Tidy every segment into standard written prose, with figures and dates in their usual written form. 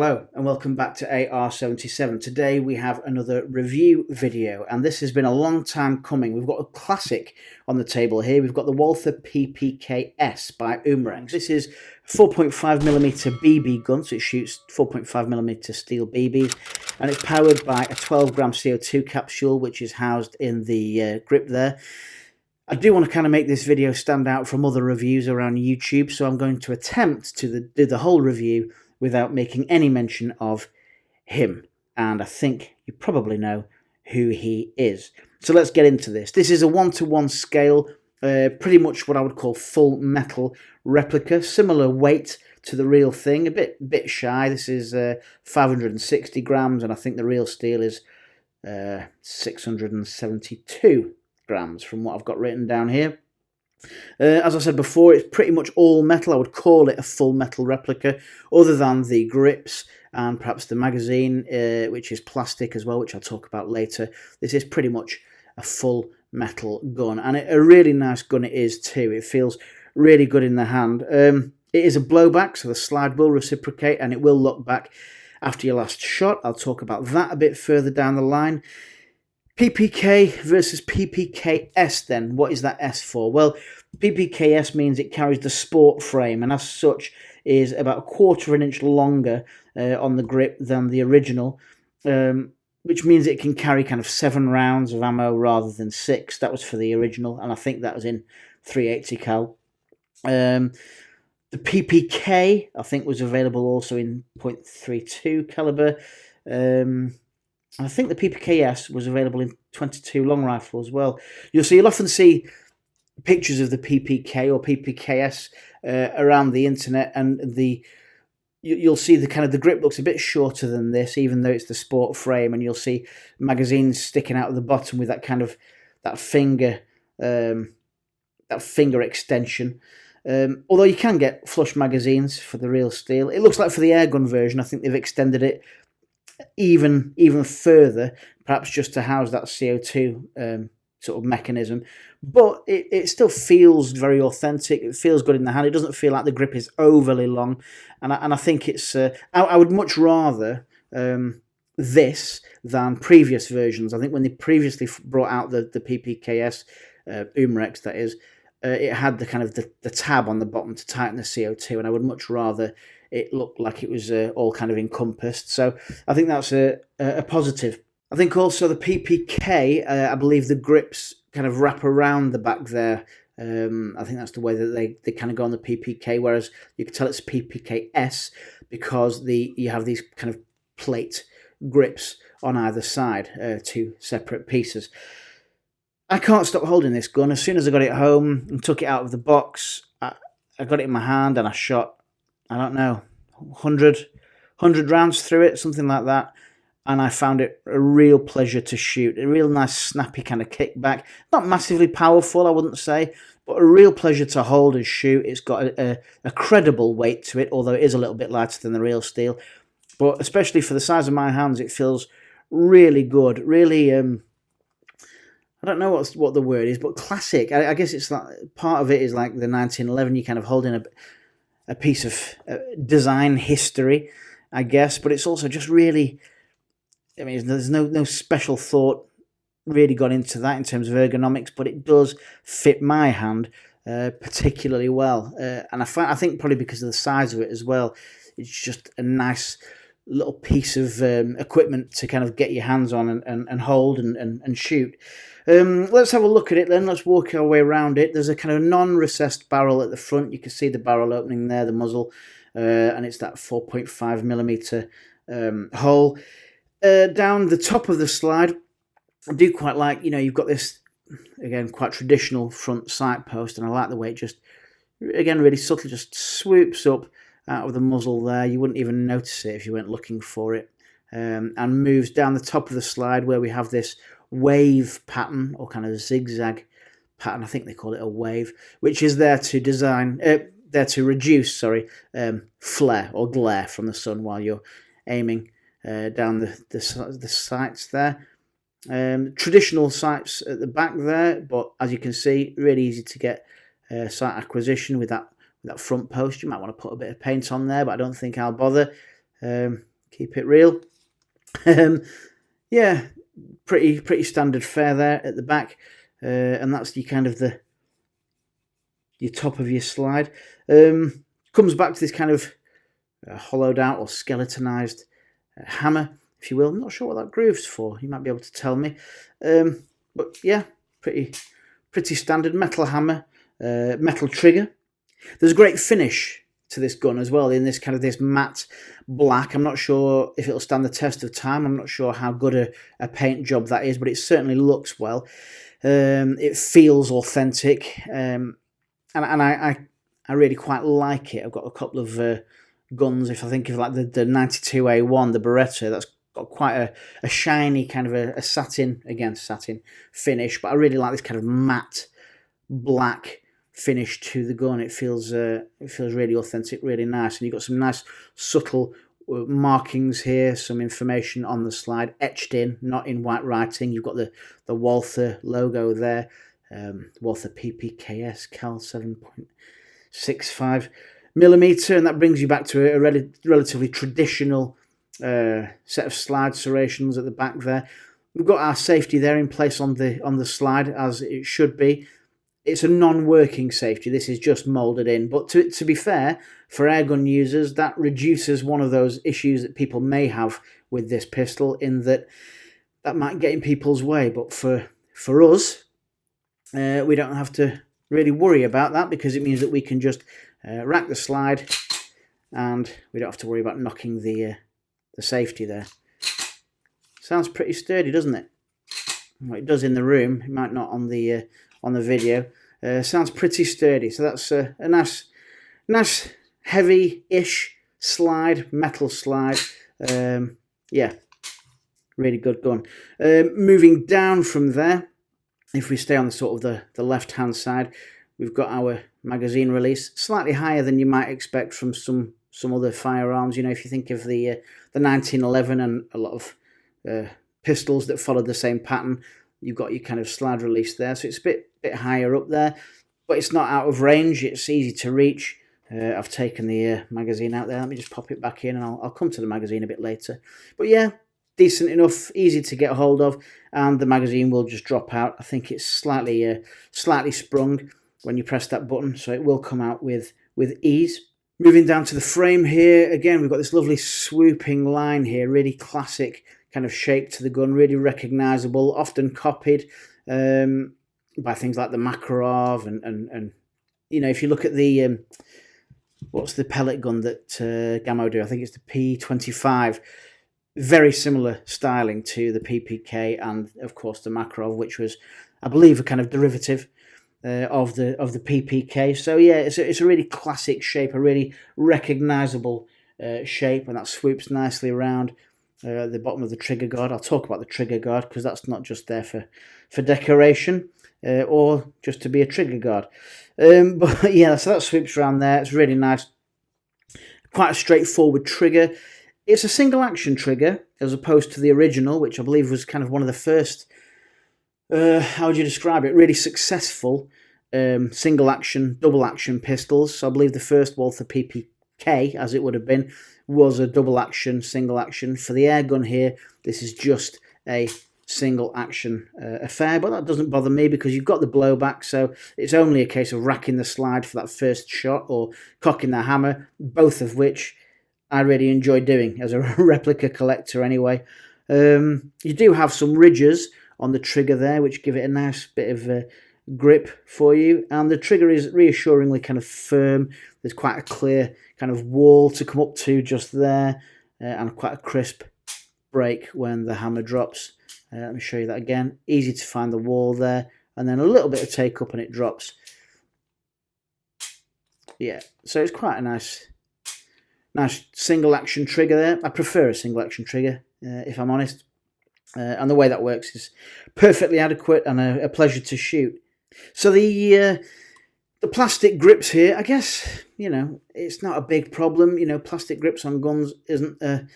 Hello and welcome back to AR77. Today we have another review video, and this has been a long time coming. We've got a classic on the table here. We've got the Walther PPK by Umarex. This is a 4.5mm BB gun, so it shoots 4.5mm steel BBs, and it's powered by a 12-gram CO2 capsule, which is housed in the grip there. I do want to kind of make this video stand out from other reviews around YouTube, so I'm going to attempt to do the whole review without making any mention of him. And I think you probably know who he is. So let's get into this. This is a 1-to-1 scale, pretty much what I would call full metal replica. Similar weight to the real thing, a bit shy. This is 560 grams, and I think the real steel is 672 grams from what I've got written down here. As I said before, it's pretty much all metal. I would call it a full metal replica, other than the grips and perhaps the magazine, which is plastic as well, which I'll talk about later. This is pretty much a full metal gun, and a really nice gun it is too. It feels really good in the hand. It is a blowback, so the slide will reciprocate and it will lock back after your last shot. I'll talk about that a bit further down the line. PPK versus PPKS then. What is that S for? Well, PPKS means it carries the sport frame, and as such is about 1/4 of an inch longer on the grip than the original, which means it can carry kind of 7 rounds of ammo rather than 6. That was for the original, and I think that was in 380 cal. The PPK, I think, was available also in .32 caliber. I think the PPKS was available in 22 long rifle as well. You'll often see pictures of the PPK or PPKS around the internet, and you'll see the grip looks a bit shorter than this, even though it's the sport frame, and you'll see magazines sticking out of the bottom with that finger extension. Although you can get flush magazines for the real steel. It looks like for the airgun version, I think they've extended it even further, perhaps just to house that CO2 sort of mechanism, but it still feels very authentic. It feels good in the hand. It doesn't feel like the grip is overly long, and I think it's I would much rather this than previous versions. I think when they previously brought out the PPKS Umarex, that is, it had the tab on the bottom to tighten the CO2, and I would much rather it looked like it was all kind of encompassed. So I think that's a positive. I think also the PPK, I believe the grips kind of wrap around the back there. I think that's the way that they kind of go on the PPK, whereas you can tell it's PPKS because you have these kind of plate grips on either side, 2 separate pieces. I can't stop holding this gun. As soon as I got it home and took it out of the box, I got it in my hand and I shot, I don't know, 100 rounds through it, something like that. And I found it a real pleasure to shoot. A real nice, snappy kind of kickback. Not massively powerful, I wouldn't say, but a real pleasure to hold and shoot. It's got a credible weight to it, although it is a little bit lighter than the real steel. But especially for the size of my hands, it feels really good. Really, I don't know what the word is, but classic. I guess it's like part of it is like the 1911. You're kind of holding a piece of design history, I guess, but it's also just really, I mean, there's no special thought really gone into that in terms of ergonomics, but it does fit my hand particularly well, and I think probably because of the size of it as well, it's just a nice little piece of equipment to kind of get your hands on and hold and shoot. Let's have a look at it then. Let's walk our way around it. There's a kind of non-recessed barrel at the front. You can see the barrel opening there, the muzzle, and it's that 4.5mm hole. Down the top of the slide, I do quite like, you've got this, again, quite traditional front sight post, and I like the way it just, again, really subtly just swoops up out of the muzzle there. You wouldn't even notice it if you weren't looking for it, and moves down the top of the slide where we have this wave pattern, or kind of zigzag pattern. I think they call it a wave, which is there to reduce flare or glare from the sun while you're aiming down the sights there. Traditional sights at the back there, but as you can see, really easy to get sight acquisition with that front post. You might want to put a bit of paint on there, but I don't think I'll bother. Keep it real. Yeah, pretty standard fare there at the back, and that's your kind of your top of your slide. Comes back to this kind of hollowed out or skeletonized hammer, if you will. I'm not sure what that groove's for. You might be able to tell me. But yeah, pretty standard metal hammer, metal trigger. There's a great finish to this gun as well, in this kind of this matte black. I'm not sure if it'll stand the test of time. I'm not sure how good a paint job that is, but it certainly looks well. It feels authentic, and I really quite like it. I've got a couple of guns. If I think of like the 92A1, the Beretta, that's got quite a shiny kind of a satin finish, but I really like this kind of matte black finish to the gun. It feels really authentic, really nice, and you've got some nice subtle markings here, some information on the slide etched in, not in white writing. You've got the Walther logo there, Walther PPK Cal 7.65 millimeter, and that brings you back to a relatively traditional set of slide serrations at the back there. We've got our safety there in place on the slide, as it should be. It's a non-working safety. This is just moulded in. But to be fair, for airgun users, that reduces one of those issues that people may have with this pistol, in that might get in people's way. But for us, we don't have to really worry about that, because it means that we can just rack the slide, and we don't have to worry about knocking the safety there. Sounds pretty sturdy, doesn't it? Well, it does in the room. It might not on the video. Sounds pretty sturdy. So that's a nice heavy-ish slide, metal slide. Yeah, really good gun. Moving down from there, if we stay on the sort of the left-hand side, we've got our magazine release, slightly higher than you might expect from some other firearms. You know, if you think of the 1911 and a lot of pistols that followed the same pattern, you've got your kind of slide release there, so it's a bit higher up there, but it's not out of range. It's easy to reach. I've taken the magazine out there. Let me just pop it back in, and I'll come to the magazine a bit later. But yeah, decent enough, easy to get hold of, and the magazine will just drop out. I think it's slightly sprung when you press that button, so it will come out with ease. Moving down to the frame here, again, we've got this lovely swooping line here, really classic kind of shape to the gun, really recognisable, often copied by things like the Makarov, and you know, if you look at the what's the pellet gun that Gammo do? I think it's the P25. Very similar styling to the PPK and of course the Makarov, which was, I believe, a kind of derivative of the PPK. So yeah, it's a really classic shape, a really recognisable shape, and that swoops nicely around the bottom of the trigger guard. I'll talk about the trigger guard, because that's not just there for decoration or just to be a trigger guard. But yeah, so that swoops around there. It's really nice. Quite a straightforward trigger. It's a single action trigger as opposed to the original, which I believe was kind of one of the first, how would you describe it, really successful single action, double action pistols. So I believe the first Walther PPK, as it would have been, was a double action, single action. For the airgun here, this is just a single action affair, but that doesn't bother me, because you've got the blowback, so it's only a case of racking the slide for that first shot or cocking the hammer, both of which I really enjoy doing as a replica collector anyway. You do have some ridges on the trigger there, which give it a nice bit of grip for you, and the trigger is reassuringly kind of firm. There's quite a clear kind of wall to come up to just there, and quite a crisp break when the hammer drops. Let me show you that again. Easy to find the wall there, and then a little bit of take up and it drops. Yeah, so it's quite a nice single action trigger there. I prefer a single action trigger, if I'm honest. And the way that works is perfectly adequate and a pleasure to shoot. So the plastic grips here, I guess, you know, it's not a big problem. You know, plastic grips on guns isn't,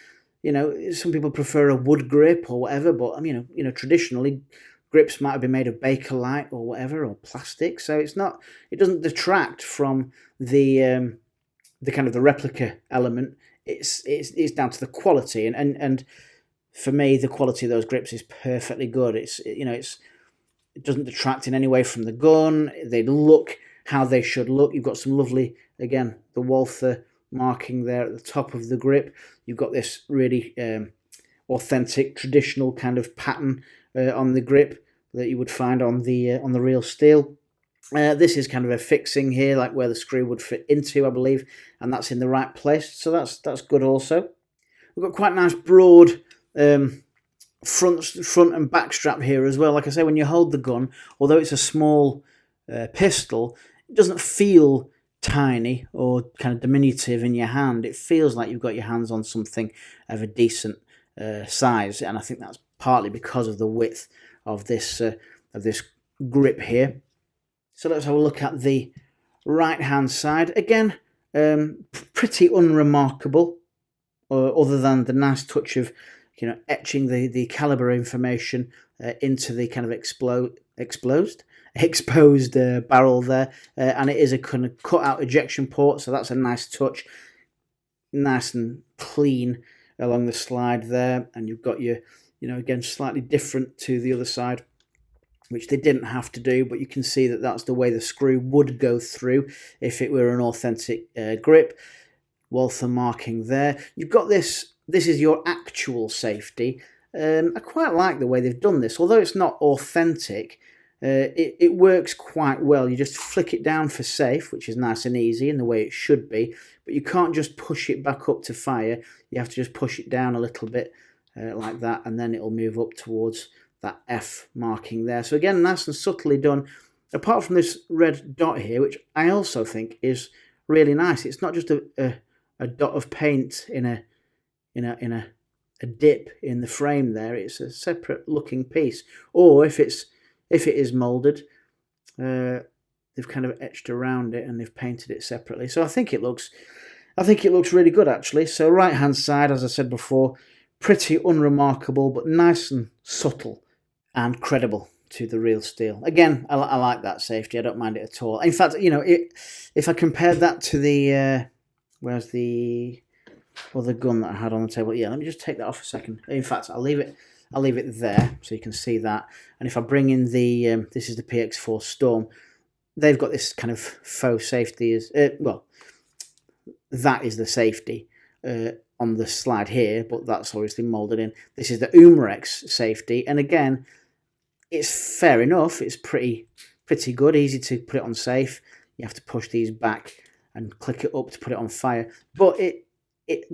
you know, some people prefer a wood grip or whatever, but you know, traditionally grips might have been made of Bakelite or whatever, or plastic. So it doesn't detract from the kind of the replica element it's down to the quality, and for me, the quality of those grips is perfectly good. It doesn't detract in any way from the gun. They look how they should look. You've got some lovely, again, the Walther marking there at the top of the grip. You've got this really authentic, traditional kind of pattern on the grip that you would find on the real steel. This is kind of a fixing here, like where the screw would fit into, I believe, and that's in the right place. So that's good also. We've got quite nice broad front and back strap here as well. Like I say, when you hold the gun, although it's a small pistol, it doesn't feel tiny or kind of diminutive in your hand. It feels like you've got your hands on something of a decent size, and I think that's partly because of the width of this grip here. So let's have a look at the right hand side. Again, pretty unremarkable, other than the nice touch of etching the caliber information into the kind of exposed barrel there, and it is a kind of cut out ejection port, so that's a nice touch, nice and clean along the slide there. And you've got your again, slightly different to the other side, which they didn't have to do, but you can see that that's the way the screw would go through if it were an authentic grip. Walther marking there. You've got this is your actual safety. I quite like the way they've done this. Although it's not authentic, it works quite well. You just flick it down for safe, which is nice and easy in the way it should be, but you can't just push it back up to fire. You have to just push it down a little bit like that, and then it'll move up towards that F marking there. So again, nice and subtly done. Apart from this red dot here, which I also think is really nice. It's not just a dot of paint in a dip in the frame there. It's a separate looking piece. Or if it is molded, they've kind of etched around it and they've painted it separately. So I think it looks really good actually. So right hand side, as I said before, pretty unremarkable, but nice and subtle and credible to the real steel. Again, I like that safety. I don't mind it at all. In fact, if I compared that to the where's the other gun that I had on the table? Yeah, let me just take that off a second. In fact, I'll leave it there so you can see that. And if I bring in the this is the PX4 Storm, they've got this kind of faux safety well, that is the safety on the slide here, but that's obviously molded in. This is the Umarex safety, and again, it's fair enough. It's pretty good, easy to put it on safe. You have to push these back and click it up to put it on fire, but it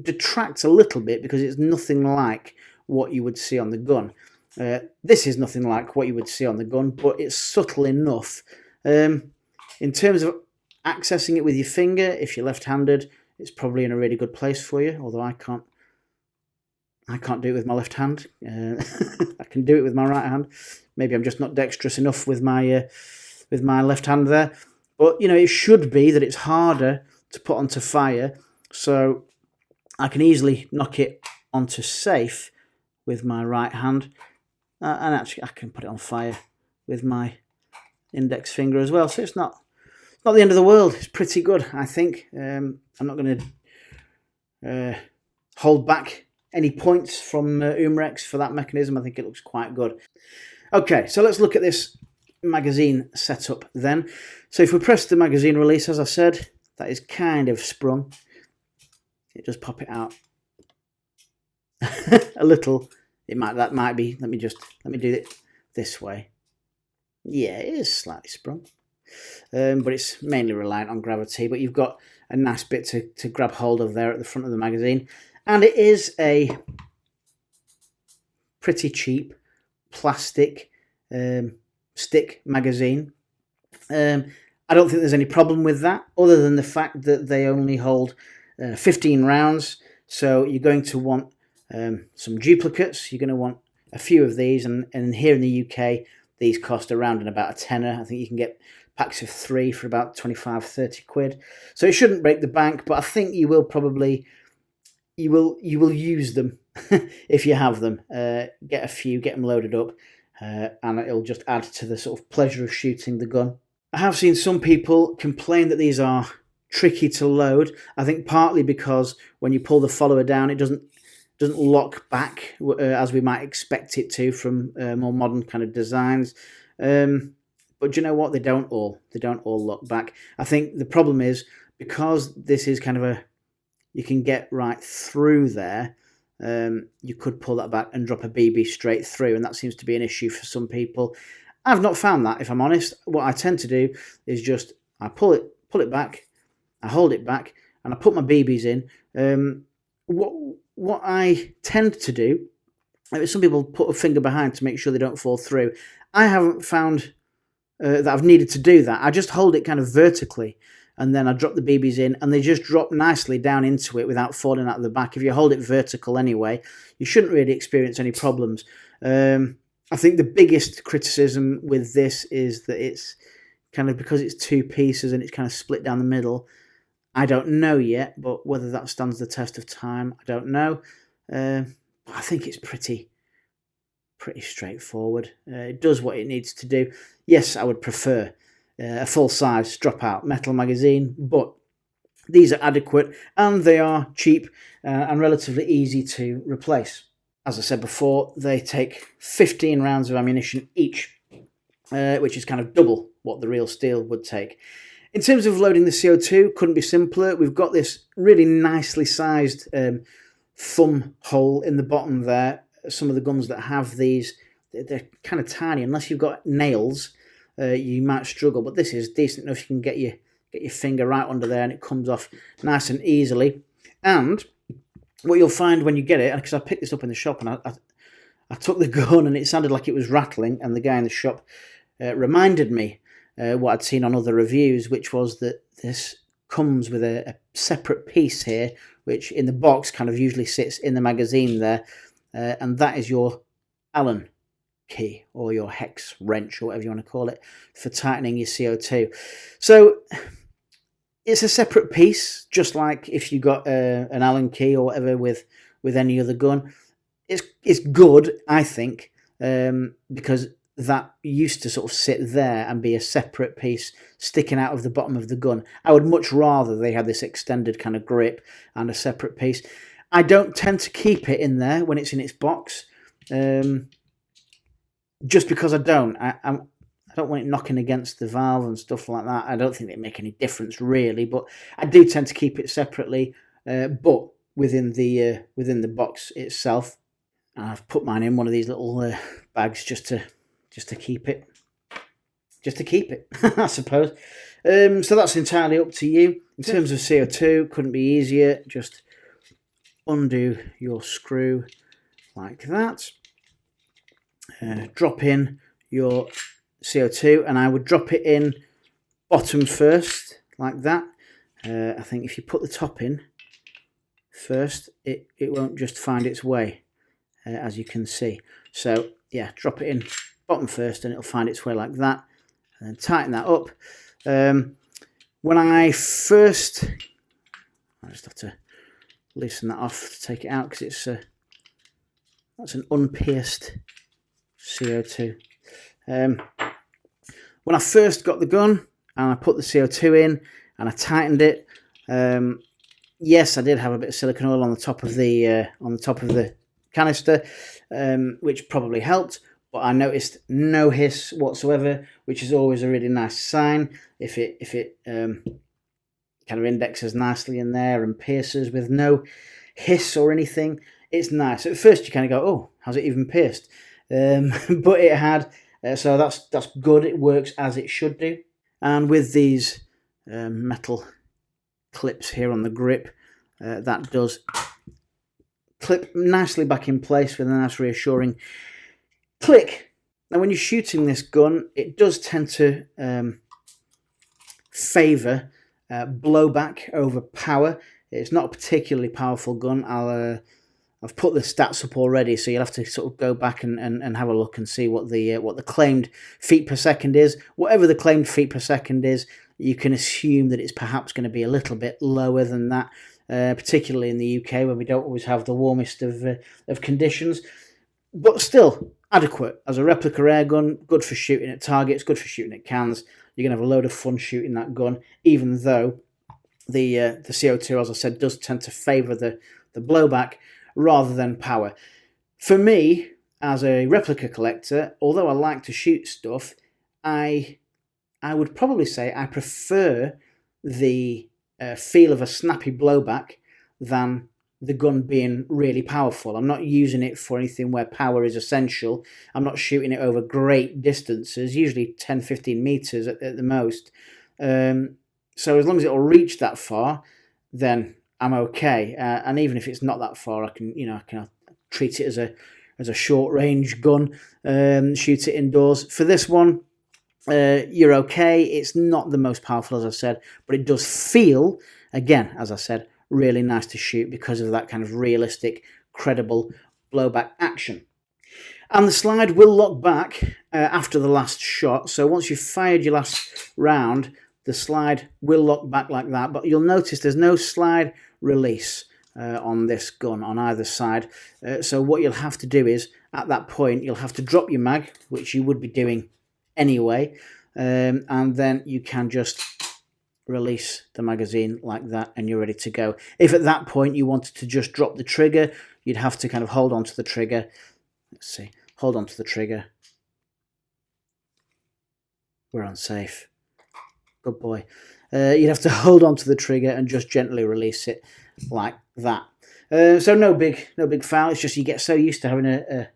detracts a little bit because it's nothing like what you would see on the gun. This is nothing like what you would see on the gun, but it's subtle enough. In terms of accessing it with your finger, if you're left-handed, it's probably in a really good place for you, although I can't do it with my left hand. I can do it with my right hand. Maybe I'm just not dexterous enough with my left hand there. But it should be that it's harder to put onto fire, so I can easily knock it onto safe with my right hand, and actually I can put it on fire with my index finger as well. So it's not the end of the world. It's pretty good, I think. I'm not going to hold back any points from Umarex for that mechanism. I think it looks quite good. Okay, so let's look at this magazine setup then. So if we press the magazine release, as I said, that is kind of sprung. It does pop it out a little. That might be. Let me do it this way. Yeah, it is slightly sprung, but it's mainly reliant on gravity. But you've got a nice bit to grab hold of there at the front of the magazine, and it is a pretty cheap plastic stick magazine. I don't think there's any problem with that, other than the fact that they only hold 15 rounds. So you're going to want some duplicates. You're going to want a few of these, and here in the UK, these cost around and about a tenner. I think you can get packs of 3 for about 25-30 quid. So it shouldn't break the bank, but I think you will probably you will use them if you have them. Get a few, get them loaded up, and it'll just add to the sort of pleasure of shooting the gun. I have seen some people complain that these are tricky to load. I think partly because when you pull the follower down, it doesn't lock back as we might expect it to from more modern kind of designs. But do you know what? They don't all lock back. I think the problem is because this is kind of you can get right through there. You could pull that back and drop a BB straight through, and that seems to be an issue for some people. I've not found that, if I'm honest. What I tend to do is just I pull it back, I hold it back, and I put my BBs in. What I tend to do, some people put a finger behind to make sure they don't fall through. I haven't found that I've needed to do that. I just hold it kind of vertically, and then I drop the BBs in, and they just drop nicely down into it without falling out of the back. If you hold it vertical anyway, you shouldn't really experience any problems. I think the biggest criticism with this is that it's kind of because it's two pieces and it's kind of split down the middle. I don't know yet, but whether that stands the test of time, I don't know. But I think it's pretty straightforward. It does what it needs to do. Yes, I would prefer a full-size drop-out metal magazine, but these are adequate and they are cheap and relatively easy to replace. As I said before, they take 15 rounds of ammunition each, which is kind of double what the real steel would take. In terms of loading the CO2, couldn't be simpler. We've got this really nicely sized thumb hole in the bottom there. Some of the guns that have these, they're kind of tiny. Unless you've got nails, you might struggle, but this is decent enough. You can get your finger right under there and it comes off nice and easily. And what you'll find when you get it, because I picked this up in the shop and I took the gun and it sounded like it was rattling, and the guy in the shop reminded me what I'd seen on other reviews, which was that this comes with a separate piece here, which in the box kind of usually sits in the magazine there, and that is your Allen key or your hex wrench or whatever you want to call it for tightening your CO2. So it's a separate piece, just like if you got an Allen key or whatever with any other gun. It's good, I think, because that used to sort of sit there and be a separate piece sticking out of the bottom of the gun. I would much rather they had this extended kind of grip and a separate piece. I don't tend to keep it in there when it's in its box, just because I don't. I don't want it knocking against the valve and stuff like that. I don't think it'd make any difference really, but I do tend to keep it separately, but within the box itself. I've put mine in one of these little bags just to keep it, I suppose. So that's entirely up to you. In terms of CO2, couldn't be easier. Just undo your screw like that. Drop in your CO2, and I would drop it in bottom first, like that. I think if you put the top in first, it won't just find its way, as you can see. So yeah, drop it in bottom first and it'll find its way like that, and then tighten that up. When I just have to loosen that off to take it out, because that's an unpierced CO2. When I first got the gun and I put the CO2 in and I tightened it, yes, I did have a bit of silicone oil on the top of the canister, which probably helped. But I noticed no hiss whatsoever, which is always a really nice sign. If it kind of indexes nicely in there and pierces with no hiss or anything, it's nice. At first you kind of go, oh, has it even pierced? But it had, so that's good. It works as it should do. And with these metal clips here on the grip, that does clip nicely back in place with a nice reassuring click. Now when you're shooting this gun, it does tend to favour blowback over power. It's not a particularly powerful gun. I've put the stats up already, so you'll have to sort of go back and have a look and see what the claimed feet per second is. Whatever the claimed feet per second is, you can assume that it's perhaps going to be a little bit lower than that, particularly in the UK where we don't always have the warmest of conditions. But still adequate as a replica airgun, good for shooting at targets, good for shooting at cans. You're going to have a load of fun shooting that gun, even though the CO2, as I said, does tend to favour the blowback rather than power. For me, as a replica collector, although I like to shoot stuff, I would probably say I prefer the feel of a snappy blowback than the gun being really powerful. I'm not using it for anything where power is essential. I'm not shooting it over great distances, usually 10-15 meters at the most. So as long as it'll reach that far, then I'm okay. And even if it's not that far, I can treat it as a short range gun, shoot it indoors. For this one, you're okay. It's not the most powerful, as I said, but it does feel, again, as I said, really nice to shoot because of that kind of realistic, credible blowback action. And the slide will lock back after the last shot. So once you've fired your last round, the slide will lock back like that. But you'll notice there's no slide release on this gun on either side. So what you'll have to do is, at that point, you'll have to drop your mag, which you would be doing anyway, and then you can just release the magazine like that and you're ready to go. If at that point you wanted to just drop the trigger, you'd have to kind of hold on to the trigger. Let's see, hold on to the trigger. We're unsafe. Good boy. You'd have to hold on to the trigger and just gently release it like that. So no big foul. It's just you get so used to having a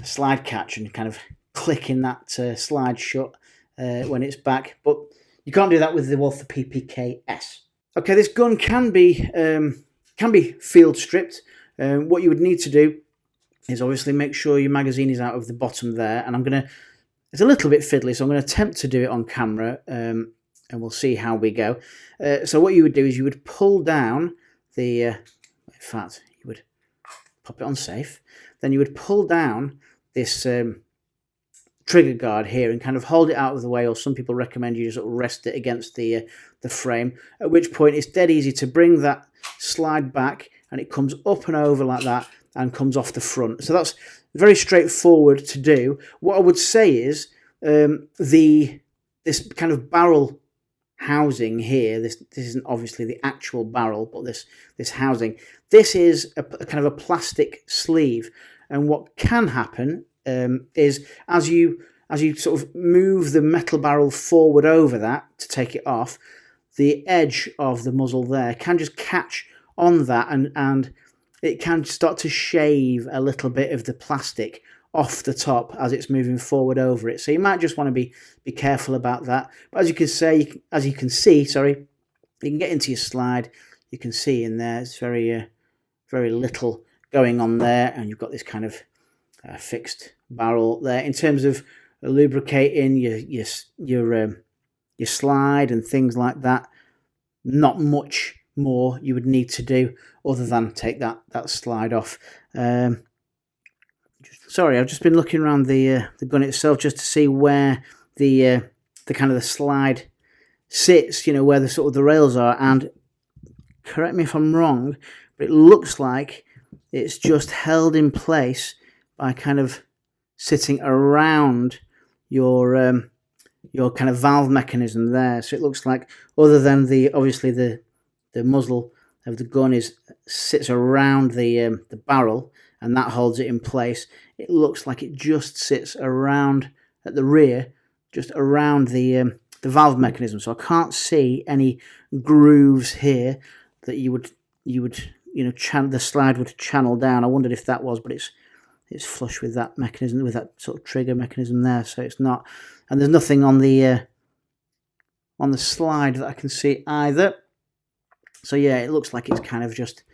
slide catch and kind of clicking that slide shut when it's back, but you can't do that with the Walther PPK S. Okay, this gun can be field stripped. What you would need to do is obviously make sure your magazine is out of the bottom there, and it's a little bit fiddly, so I'm going to attempt to do it on camera, and we'll see how we go. So what you would do is you would pull down the, in fact, you would pop it on safe, then you would pull down this trigger guard here and kind of hold it out of the way, or some people recommend you just sort of rest it against the frame, at which point it's dead easy to bring that slide back and it comes up and over like that and comes off the front. So that's very straightforward to do. What I would say is this kind of barrel housing here, this isn't obviously the actual barrel, but this housing, this is a kind of a plastic sleeve, and what can happen is as you sort of move the metal barrel forward over that to take it off, the edge of the muzzle there can just catch on that, and it can start to shave a little bit of the plastic off the top as it's moving forward over it. So you might just want to be careful about that. But as you can see, you can get into your slide. You can see in there it's very little going on there, and you've got this kind of fixed barrel there. In terms of lubricating your slide and things like that, not much more you would need to do other than take that slide off. Sorry, I've just been looking around the gun itself just to see where the kind of the slide sits, where the sort of the rails are, and correct me if I'm wrong, but it looks like it's just held in place by kind of sitting around your kind of valve mechanism there. So it looks like, other than obviously the muzzle of the gun sits around the barrel, and that holds it in place, it looks like it just sits around at the rear, just around the valve mechanism. So I can't see any grooves here that you would the slide would channel down. I wondered if that was, but it's flush with that mechanism, with that sort of trigger mechanism there, so it's not. And there's nothing on the slide that I can see either. So yeah, it looks like it's kind of just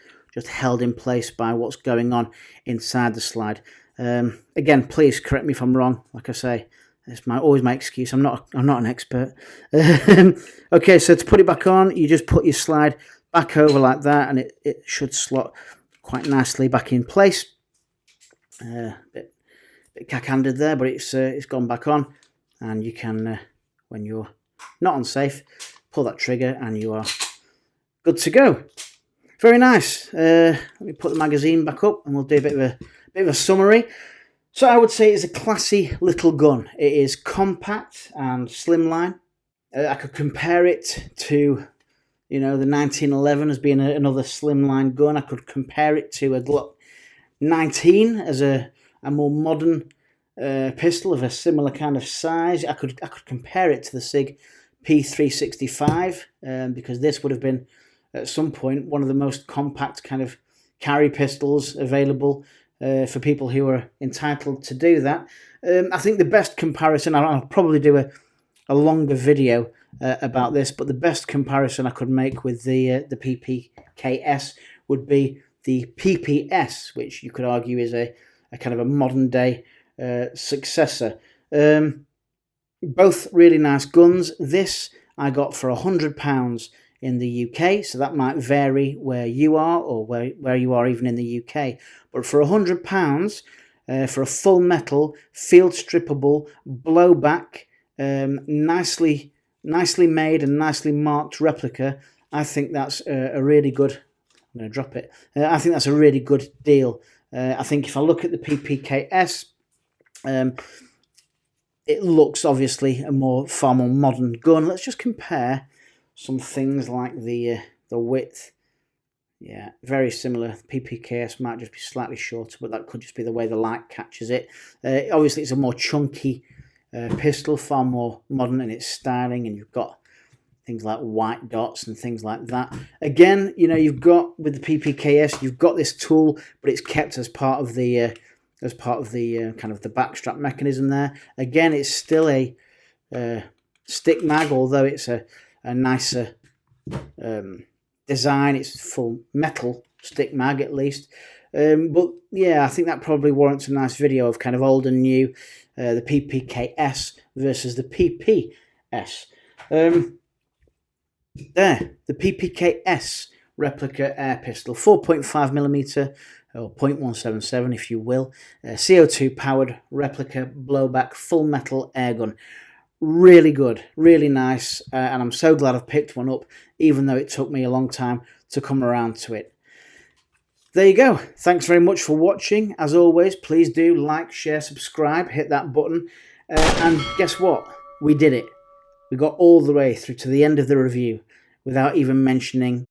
held in place by what's going on inside the slide. Again, please correct me if I'm wrong. Like I say, it's always my excuse. I'm not an expert. Okay, so to put it back on, you just put your slide back over like that, and it should slot quite nicely back in place. Bit cack-handed there, but it's gone back on, and you can, when you're not unsafe, pull that trigger and you are good to go. Very nice. Let me put the magazine back up and we'll do a bit of a summary. So I would say it's a classy little gun. It is compact and slimline. I could compare it to, You know, the 1911 as being another slimline gun. I could compare it to a Glock 19 as a more modern pistol of a similar kind of size. I could compare it to the SIG P365 because this would have been at some point one of the most compact kind of carry pistols available for people who are entitled to do that. I think the best comparison, I'll probably do a longer video about this, but the best comparison I could make with the PPKS would be the PPS, which you could argue is a kind of a modern day successor. Both really nice guns. This I got for £100 in the UK, so that might vary where you are or where you are even in the UK. But for £100 for a full metal, field strippable, blowback, nicely made and nicely marked replica, I think that's a really good. I'm going to drop it. I think that's a really good deal. I think if I look at the PPKS, it looks obviously a far more modern gun. Let's just compare some things like the width. Yeah, very similar. PPKS might just be slightly shorter, but that could just be the way the light catches it. Obviously, it's a more chunky pistol, far more modern in its styling, and you've got things like white dots and things like that. Again, you know, you've got with the PPKS, you've got this tool, but it's kept as part of the kind of the backstrap mechanism there. Again, it's still a stick mag, although it's a nicer design. It's full metal stick mag at least. But yeah, I think that probably warrants a nice video of kind of old and new, the PPKS versus the PPS. There, the PPKS replica air pistol, 4.5mm or .177 if you will, CO2 powered replica blowback full metal airgun. Really good, really nice, and I'm so glad I've picked one up, even though it took me a long time to come around to it. There you go. Thanks very much for watching. As always, please do like, share, subscribe, hit that button, and guess what? We did it. We got all the way through to the end of the review without even mentioning